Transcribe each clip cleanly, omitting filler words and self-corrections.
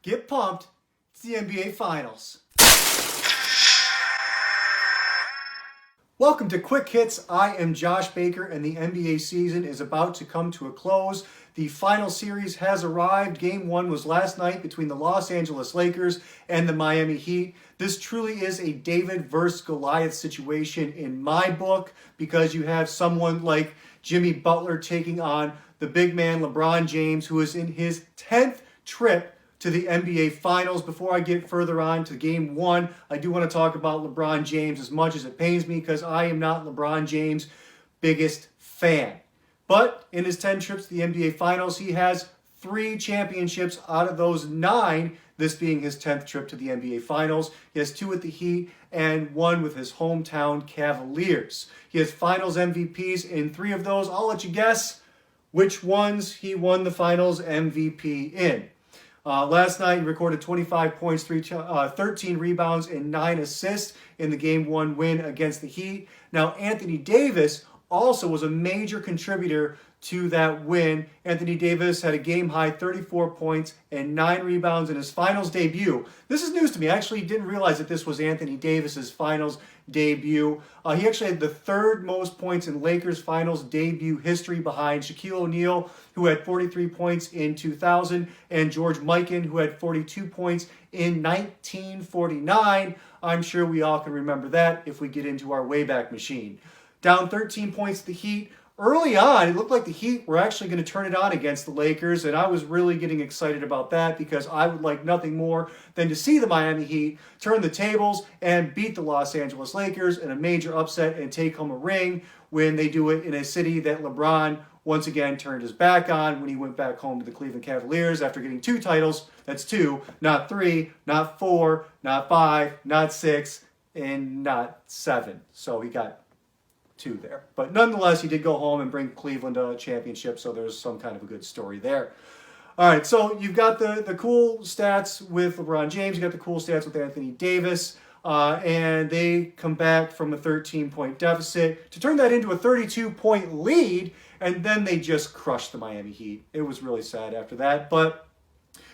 Get pumped. It's the NBA Finals. Welcome to Quick Hits. I am Josh Baker, and the NBA season is about to come to a close. The final series has arrived. Game 1 was last night between the Los Angeles Lakers and the Miami Heat. This truly is a David versus Goliath situation in my book, because you have someone like Jimmy Butler taking on the big man LeBron James, who is in his 10th trip to the NBA Finals. Before I get further on to Game 1, I do want to talk about LeBron James, as much as it pains me, because I am not LeBron James' biggest fan. But in his 10 trips to the NBA Finals, he has 3 championships out of those 9, this being his 10th trip to the NBA Finals. He has 2 with the Heat and 1 with his hometown Cavaliers. He has Finals MVPs in 3 of those. I'll let you guess which ones he won the Finals MVP in. Last night, he recorded 25 points, 13 rebounds, and 9 assists in the Game 1 win against the Heat. Now, Anthony Davis also was a major contributor to that win. Anthony Davis had a game-high 34 points and 9 rebounds in his Finals debut. This is news to me. I actually didn't realize that this was Anthony Davis's Finals debut. He actually had the 3rd most points in Lakers Finals debut history, behind Shaquille O'Neal, who had 43 points in 2000, and George Mikan, who had 42 points in 1949. I'm sure we all can remember that if we get into our Wayback Machine. Down 13 points to the Heat. Early on, it looked like the Heat were actually going to turn it on against the Lakers, and I was really getting excited about that, because I would like nothing more than to see the Miami Heat turn the tables and beat the Los Angeles Lakers in a major upset and take home a ring, when they do it in a city that LeBron once again turned his back on when he went back home to the Cleveland Cavaliers after getting 2 titles. That's 2, not 3, not 4, not 5, not 6, and not 7. So he got 2 there. But nonetheless, he did go home and bring Cleveland a championship, so there's some kind of a good story there. All right, so you've got the cool stats with LeBron James, you got the cool stats with Anthony Davis, and they come back from a 13-point deficit to turn that into a 32-point lead, and then they just crushed the Miami Heat. It was really sad after that, but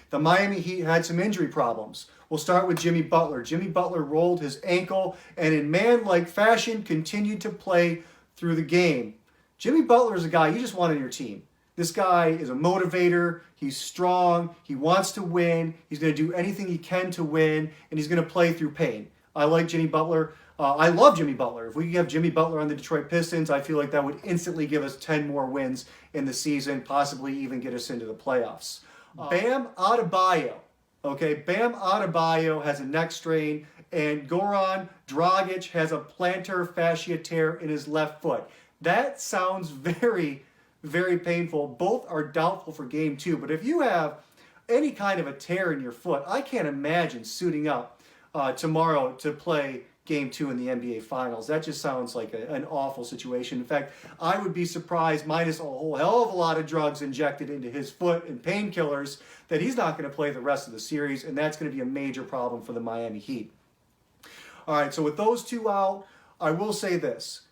the Miami Heat had some injury problems. We'll start with Jimmy Butler. Jimmy Butler rolled his ankle and in man-like fashion continued to play through the game. Jimmy Butler is a guy you just want on your team. This guy is a motivator. He's strong. He wants to win. He's going to do anything he can to win, and he's going to play through pain. I like Jimmy Butler. I love Jimmy Butler. If we could have Jimmy Butler on the Detroit Pistons, I feel like that would instantly give us 10 more wins in the season, possibly even get us into the playoffs. Bam Adebayo. Okay, Bam Adebayo has a neck strain, and Goran Dragic has a plantar fascia tear in his left foot. That sounds very, very painful. Both are doubtful for Game 2, but if you have any kind of a tear in your foot, I can't imagine suiting up tomorrow to play Game 2 in the NBA Finals. That just sounds like an awful situation. In fact, I would be surprised, minus a whole hell of a lot of drugs injected into his foot and painkillers, that he's not going to play the rest of the series, and that's going to be a major problem for the Miami Heat. All right, so with those 2 out, I will say this.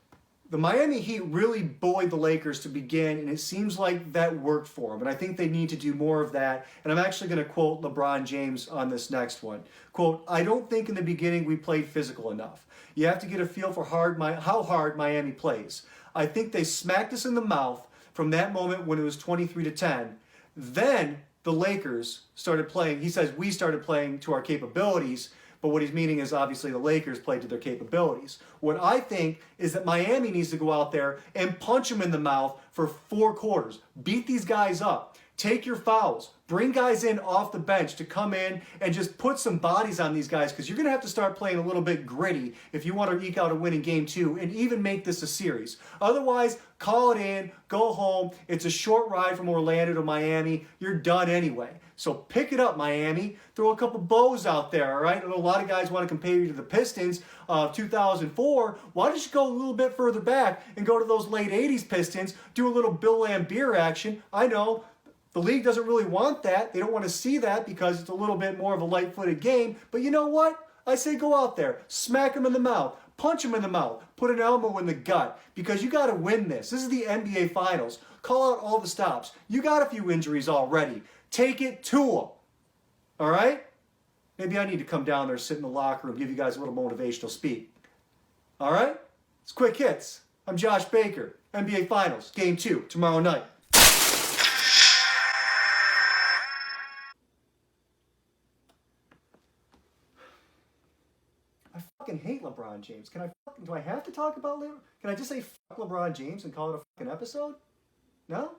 The Miami Heat really bullied the Lakers to begin, and it seems like that worked for them. And I think they need to do more of that. And I'm actually going to quote LeBron James on this next one. Quote, "I don't think in the beginning we played physical enough. You have to get a feel for how hard Miami plays. I think they smacked us in the mouth from that moment when it was 23-10. Then the Lakers started playing." He says we started playing to our capabilities, but what he's meaning is obviously the Lakers played to their capabilities. What I think is that Miami needs to go out there and punch them in the mouth for 4 quarters. Beat these guys up. Take your fouls. Bring guys in off the bench to come in and just put some bodies on these guys, because you're going to have to start playing a little bit gritty if you want to eke out a win in Game 2 and even make this a series. Otherwise, call it in, go home. It's a short ride from Orlando to Miami. You're done anyway. So pick it up, Miami. Throw a couple bows out there, all right? I know a lot of guys want to compare you to the Pistons of 2004. Why don't you go a little bit further back and go to those late 80s Pistons, do a little Bill Laimbeer action? I know the league doesn't really want that. They don't want to see that because it's a little bit more of a light-footed game. But you know what? I say go out there, smack them in the mouth, punch them in the mouth, put an elbow in the gut, because you got to win this. This is the NBA Finals. Call out all the stops. You got a few injuries already. Take it to them. All right? Maybe I need to come down there, sit in the locker room, give you guys a little motivational speak. All right? It's Quick Hits. I'm Josh Baker. NBA Finals, Game 2, tomorrow night. I fucking hate LeBron James. Do I have to talk about LeBron? Can I just say fuck LeBron James and call it a fucking episode? No?